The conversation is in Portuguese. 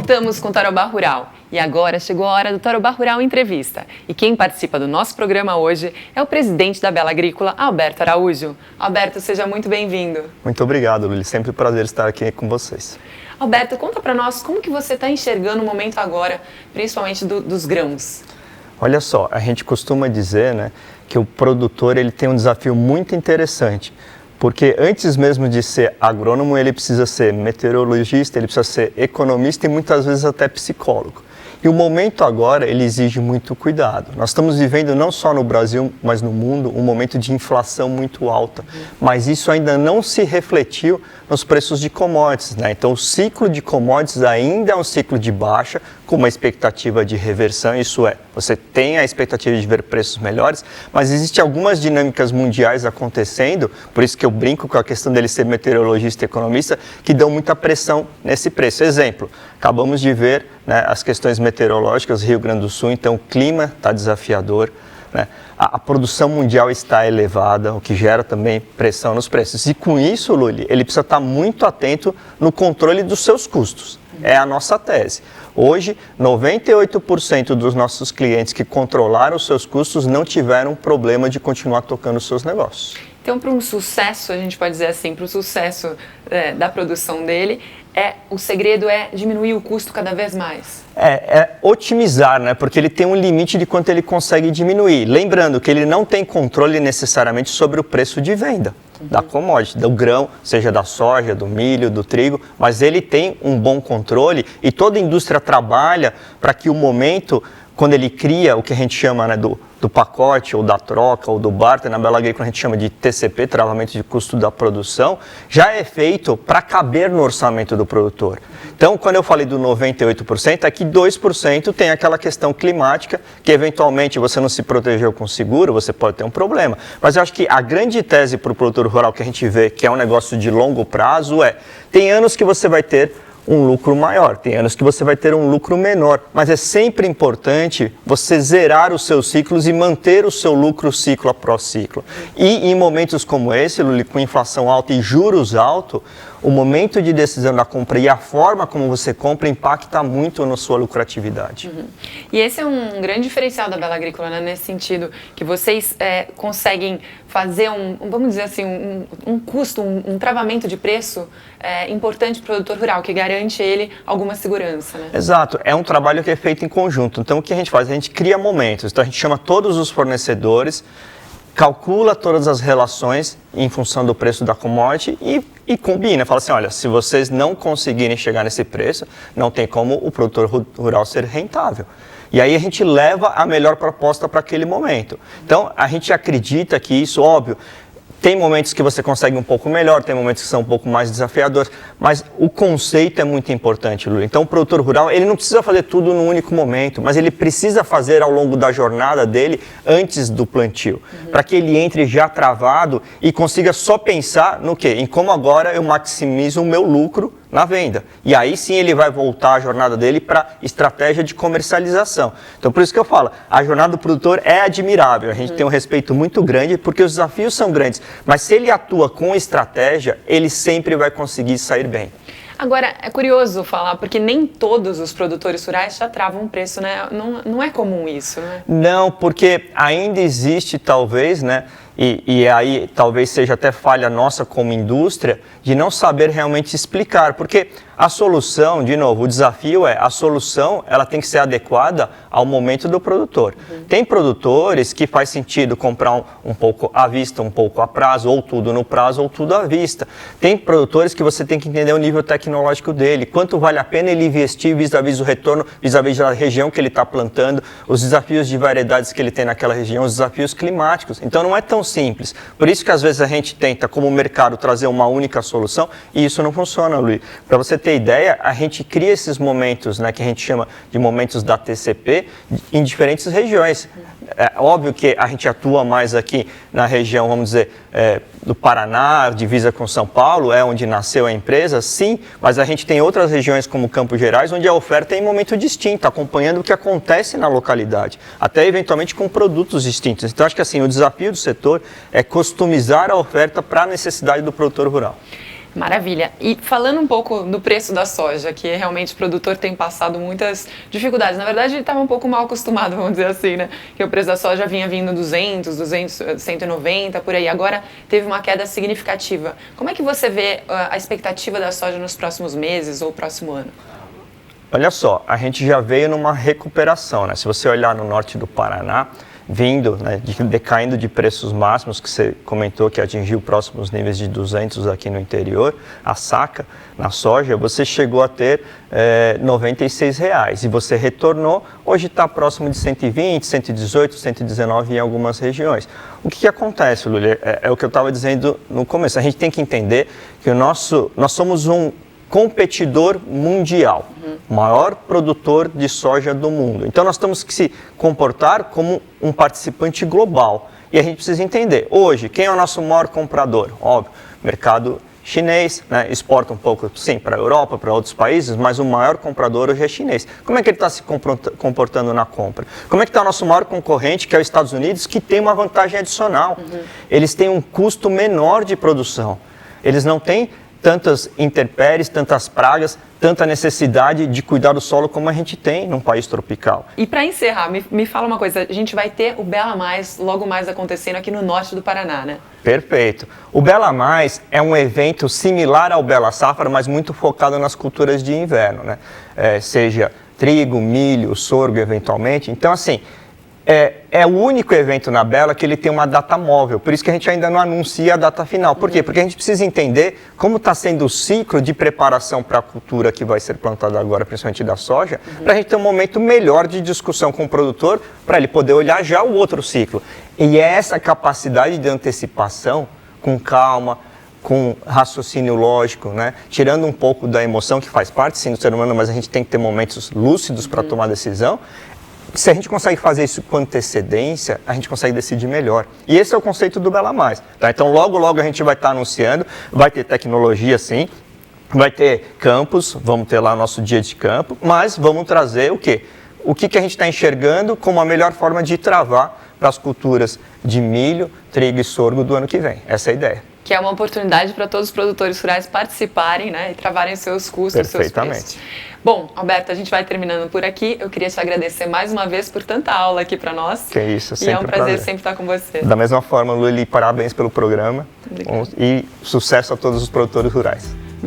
Voltamos com o Tarobá Rural e agora chegou a hora do Tarobá Rural Entrevista. E quem participa do nosso programa hoje é o presidente da Bela Agrícola, Alberto Araújo. Alberto, seja muito bem-vindo. Muito obrigado, Luli. Sempre um prazer estar aqui com vocês. Alberto, conta para nós como que você está enxergando o momento agora, principalmente dos grãos. Olha só, a gente costuma dizer, né, que o produtor ele tem um desafio muito interessante. Porque antes mesmo de ser agrônomo, ele precisa ser meteorologista, ele precisa ser economista e muitas vezes até psicólogo. E o momento agora, ele exige muito cuidado. Nós estamos vivendo não só no Brasil, mas no mundo, um momento de inflação muito alta. Mas isso ainda não se refletiu nos preços de commodities, né? Então, o ciclo de commodities ainda é um ciclo de baixa, com uma expectativa de reversão, isso é, você tem a expectativa de ver preços melhores, mas existem algumas dinâmicas mundiais acontecendo, por isso que eu brinco com a questão dele ser meteorologista e economista, que dão muita pressão nesse preço. Exemplo, acabamos de ver, né, as questões meteorológicas, Rio Grande do Sul, então o clima está desafiador, né? A produção mundial está elevada, o que gera também pressão nos preços. E com isso, Luli, ele precisa estar muito atento no controle dos seus custos. É a nossa tese. Hoje, 98% dos nossos clientes que controlaram os seus custos não tiveram problema de continuar tocando os seus negócios. Então, para um sucesso, a gente pode dizer assim, para o sucesso da produção dele, o segredo é diminuir o custo cada vez mais. É otimizar, né? Porque ele tem um limite de quanto ele consegue diminuir. Lembrando que ele não tem controle necessariamente sobre o preço de venda da commodity, do grão, seja da soja, do milho, do trigo, mas ele tem um bom controle e toda a indústria trabalha para que o momento, quando ele cria o que a gente chama, né, do pacote, ou da troca, ou do barter, na Bela Agrícola a gente chama de TCP, travamento de custo da produção, já é feito para caber no orçamento do produtor. Então, quando eu falei do 98%, é que 2% tem aquela questão climática, que eventualmente você não se protegeu com seguro, você pode ter um problema. Mas eu acho que a grande tese para o produtor rural que a gente vê, que é um negócio de longo prazo, tem anos que você vai ter um lucro maior, tem anos que você vai ter um lucro menor, mas é sempre importante você zerar os seus ciclos e manter o seu lucro ciclo após ciclo. E em momentos como esse, Luli, com inflação alta e juros altos, o momento de decisão da compra e a forma como você compra impacta muito na sua lucratividade. E esse é um grande diferencial da Bela Agrícola, né? Nesse sentido, que vocês conseguem fazer vamos dizer assim, um custo, um travamento de preço importante para o produtor rural, que garante ele alguma segurança, né? Exato, é um trabalho que é feito em conjunto. Então o que a gente faz? A gente cria momentos, então a gente chama todos os fornecedores, calcula todas as relações em função do preço da commodity e combina, fala assim, olha, se vocês não conseguirem chegar nesse preço, não tem como o produtor rural ser rentável. E aí a gente leva a melhor proposta para aquele momento. Então, a gente acredita que isso, óbvio, tem momentos que você consegue um pouco melhor, tem momentos que são um pouco mais desafiadores, mas o conceito é muito importante, Lula. Então, o produtor rural, ele não precisa fazer tudo num único momento, mas ele precisa fazer ao longo da jornada dele, antes do plantio, para que ele entre já travado e consiga só pensar no quê? Em como agora eu maximizo o meu lucro na venda. E aí sim ele vai voltar a jornada dele para estratégia de comercialização. Então, por isso que eu falo, a jornada do produtor é admirável, a gente tem um respeito muito grande, porque os desafios são grandes, mas se ele atua com estratégia, ele sempre vai conseguir sair bem. Agora, é curioso falar, porque nem todos os produtores rurais já travam um preço, né? Não é comum isso, né? Não, porque ainda existe, talvez, né? E aí talvez seja até falha nossa como indústria de não saber realmente explicar, porque a solução, de novo, o desafio a solução ela tem que ser adequada ao momento do produtor. Tem produtores que faz sentido comprar um pouco à vista, um pouco a prazo, ou tudo no prazo, ou tudo à vista. Tem produtores que você tem que entender o nível tecnológico dele, quanto vale a pena ele investir vis-à-vis o retorno, vis-à-vis da região que ele está plantando, os desafios de variedades que ele tem naquela região, os desafios climáticos. Então não é tão simples. Por isso que às vezes a gente tenta, como mercado, trazer uma única solução e isso não funciona, Luiz. Para você ter ideia, a gente cria esses momentos, né, que a gente chama de momentos da TCP, em diferentes regiões. É óbvio que a gente atua mais aqui na região, vamos dizer, do Paraná, divisa com São Paulo, é onde nasceu a empresa, sim, mas a gente tem outras regiões como Campos Gerais, onde a oferta é em momento distinto, acompanhando o que acontece na localidade, até eventualmente com produtos distintos. Então, acho que assim, o desafio do setor é customizar a oferta para a necessidade do produtor rural. Maravilha. E falando um pouco do preço da soja, que realmente o produtor tem passado muitas dificuldades. Na verdade, ele estava um pouco mal acostumado, vamos dizer assim, né? Que o preço da soja vinha vindo 200, 190, por aí. Agora teve uma queda significativa. Como é que você vê a expectativa da soja nos próximos meses ou próximo ano? Olha só, a gente já veio numa recuperação, né? Se você olhar no norte do Paraná, vindo, né, decaindo de preços máximos, que você comentou que atingiu próximos níveis de 200 aqui no interior, a saca na soja, você chegou a ter R$96 e você retornou, hoje está próximo de 120, 118, 119 em algumas regiões. O que acontece, Lúlia? É o que eu estava dizendo no começo, a gente tem que entender que nós somos um competidor mundial, maior produtor de soja do mundo. Então nós temos que se comportar como um participante global. E a gente precisa entender, hoje, quem é o nosso maior comprador? Óbvio, mercado chinês, né? Exporta um pouco, sim, para a Europa, para outros países, mas o maior comprador hoje é chinês. Como é que ele está se comportando na compra? Como é que está o nosso maior concorrente, que é os Estados Unidos, que tem uma vantagem adicional? Eles têm um custo menor de produção. Eles não têm tantas intempéries, tantas pragas, tanta necessidade de cuidar do solo como a gente tem num país tropical. E para encerrar, me fala uma coisa, a gente vai ter o Bela Mais logo mais acontecendo aqui no norte do Paraná, né? Perfeito. O Bela Mais é um evento similar ao Bela Safra, mas muito focado nas culturas de inverno, né? Seja trigo, milho, sorgo eventualmente. Então, assim, é o único evento na Bela que ele tem uma data móvel, por isso que a gente ainda não anuncia a data final. Por quê? Porque a gente precisa entender como está sendo o ciclo de preparação para a cultura que vai ser plantada agora, principalmente da soja, para a gente ter um momento melhor de discussão com o produtor, para ele poder olhar já o outro ciclo. E é essa capacidade de antecipação, com calma, com raciocínio lógico, né? Tirando um pouco da emoção que faz parte, sim, do ser humano, mas a gente tem que ter momentos lúcidos para tomar decisão. Se a gente consegue fazer isso com antecedência, a gente consegue decidir melhor. E esse é o conceito do Bela Mais. Tá? Então, logo a gente vai estar anunciando, vai ter tecnologia, sim, vai ter campos, vamos ter lá nosso dia de campo, mas vamos trazer o quê? O que a gente está enxergando como a melhor forma de travar para as culturas de milho, trigo e sorgo do ano que vem. Essa é a ideia. Que é uma oportunidade para todos os produtores rurais participarem, né, e travarem seus custos, seus preços. Bom, Alberto, a gente vai terminando por aqui. Eu queria te agradecer mais uma vez por tanta aula aqui para nós. Que isso, sempre e é um prazer sempre estar com você. Da mesma forma, Luli, parabéns pelo programa. Obrigada. E sucesso a todos os produtores rurais.